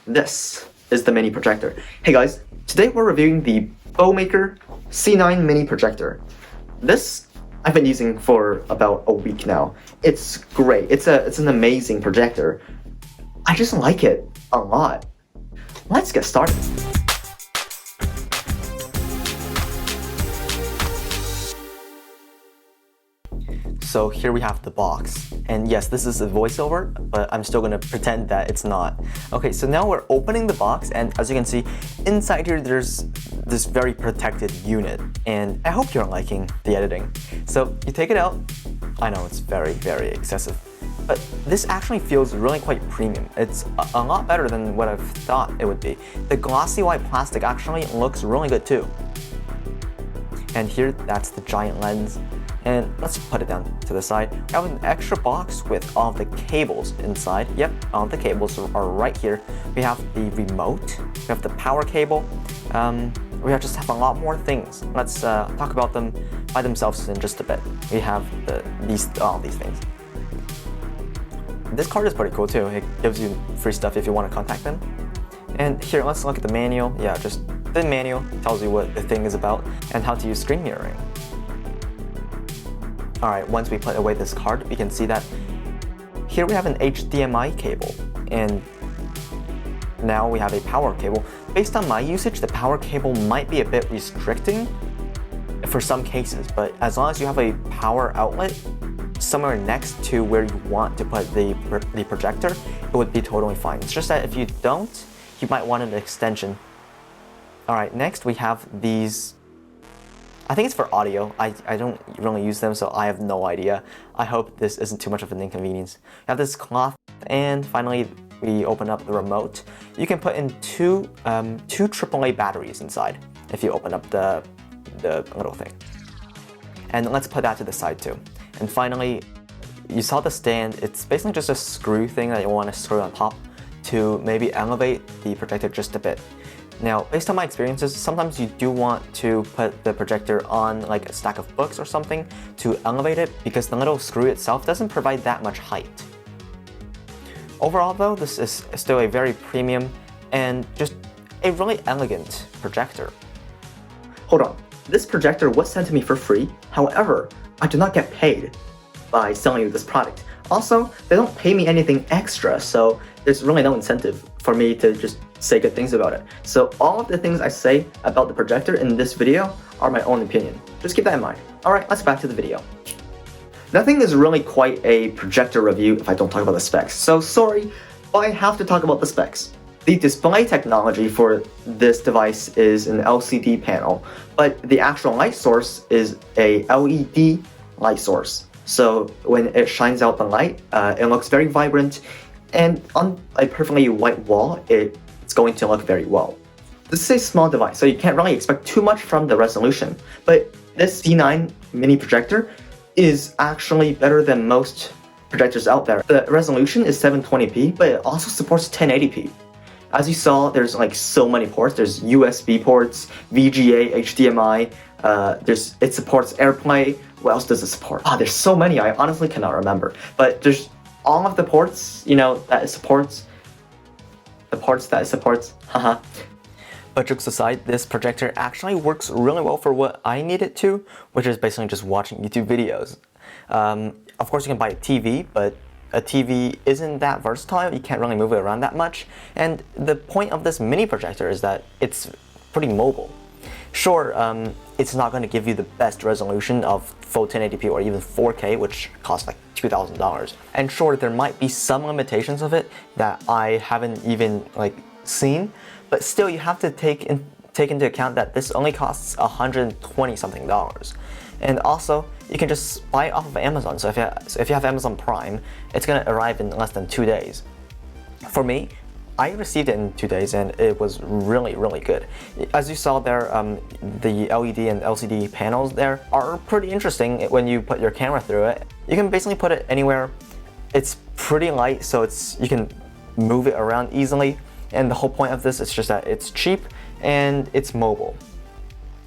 This is the mini projector. Hey guys, today we're reviewing the Bomaker C9 Mini Projector. This I've been using for about a week now. It's great. It's an amazing projector. I just like it a lot. Let's get started. So here we have the box, and yes, this is a voiceover, but I'm still gonna pretend that it's not. Okay, so now we're opening the box, and as you can see, inside here there's this very protected unit, and I hope you're liking the editing. So you take it out. I know it's very, very excessive, but this actually feels really quite premium. It's a lot better than what I've thought it would be. The glossy white plastic actually looks really good too. And here, that's the giant lens. And let's put it down to the side. We have an extra box with all of the cables inside. Yep, all of the cables are right here. We have the remote, we have the power cable. We just have a lot more things. Let's talk about them by themselves in just a bit. We have all these things. This card is pretty cool too. It gives you free stuff if you want to contact them. And here, let's look at the manual. Yeah, just the manual tells you what the thing is about and how to use screen mirroring. Alright, once we put away this card, we can see that here we have an HDMI cable, and now we have a power cable. Based on my usage, the power cable might be a bit restricting for some cases, but as long as you have a power outlet somewhere next to where you want to put the projector, it would be totally fine. It's just that if you don't, you might want an extension. Alright, next we have these. I think it's for audio. I don't really use them, so I have no idea. I hope this isn't too much of an inconvenience. We have this cloth, and finally we open up the remote. You can put in two AAA batteries inside if you open up the little thing. And let's put that to the side too. And finally, you saw the stand. It's basically just a screw thing that you want to screw on top to maybe elevate the projector just a bit. Now, based on my experiences, sometimes you do want to put the projector on like a stack of books or something to elevate it, because the little screw itself doesn't provide that much height. Overall though, this is still a very premium and just a really elegant projector. Hold on, this projector was sent to me for free. However, I do not get paid by selling you this product. Also, they don't pay me anything extra, so there's really no incentive for me to just say good things about it. So all of the things I say about the projector in this video are my own opinion. Just keep that in mind. Alright, let's back to the video. Nothing is really quite a projector review if I don't talk about the specs. So sorry, but I have to talk about the specs. The display technology for this device is an LCD panel, but the actual light source is a LED light source. So when it shines out the light, it looks very vibrant, and on a perfectly white wall, it's going to look very well. This is a small device, so you can't really expect too much from the resolution, but this C9 mini projector is actually better than most projectors out there. The resolution is 720p, but it also supports 1080p. As you saw, there's like so many ports. There's USB ports, VGA, HDMI, it supports AirPlay. What else does it support? There's so many, I honestly cannot remember. But there's all of the ports, that it supports. The ports that it supports, haha. But jokes aside, this projector actually works really well for what I need it to, which is basically just watching YouTube videos. Of course you can buy a TV, but a TV isn't that versatile. You can't really move it around that much. And the point of this mini projector is that it's pretty mobile. Sure, it's not going to give you the best resolution of full 1080p or even 4K, which costs like $2,000. And sure, there might be some limitations of it that I haven't even seen, but still you have to take into account that this only costs $120 something. And also, you can just buy it off of Amazon. So if you have Amazon Prime, it's going to arrive in less than 2 days. For me, I received it in 2 days, and it was really, really good. As you saw there, the LED and LCD panels there are pretty interesting when you put your camera through it. You can basically put it anywhere. It's pretty light, so you can move it around easily. And the whole point of this is just that it's cheap and it's mobile.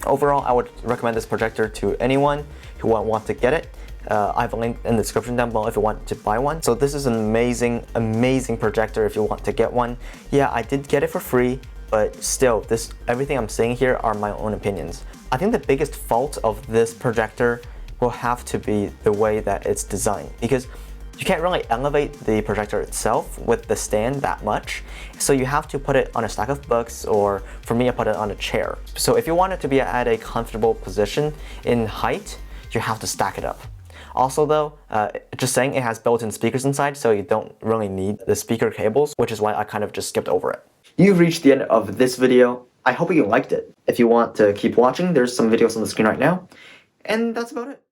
Overall, I would recommend this projector to anyone who want to get it. I have a link in the description down below if you want to buy one. So this is an amazing projector if you want to get one. Yeah, I did get it for free, but still, everything I'm saying here are my own opinions. I think the biggest fault of this projector will have to be the way that it's designed, because you can't really elevate the projector itself with the stand that much, so you have to put it on a stack of books, or for me I put it on a chair. So if you want it to be at a comfortable position in height, you have to stack it up. Also though, just saying, it has built-in speakers inside, so you don't really need the speaker cables, which is why I kind of just skipped over it. You've reached the end of this video. I hope you liked it. If you want to keep watching, there's some videos on the screen right now, and that's about it.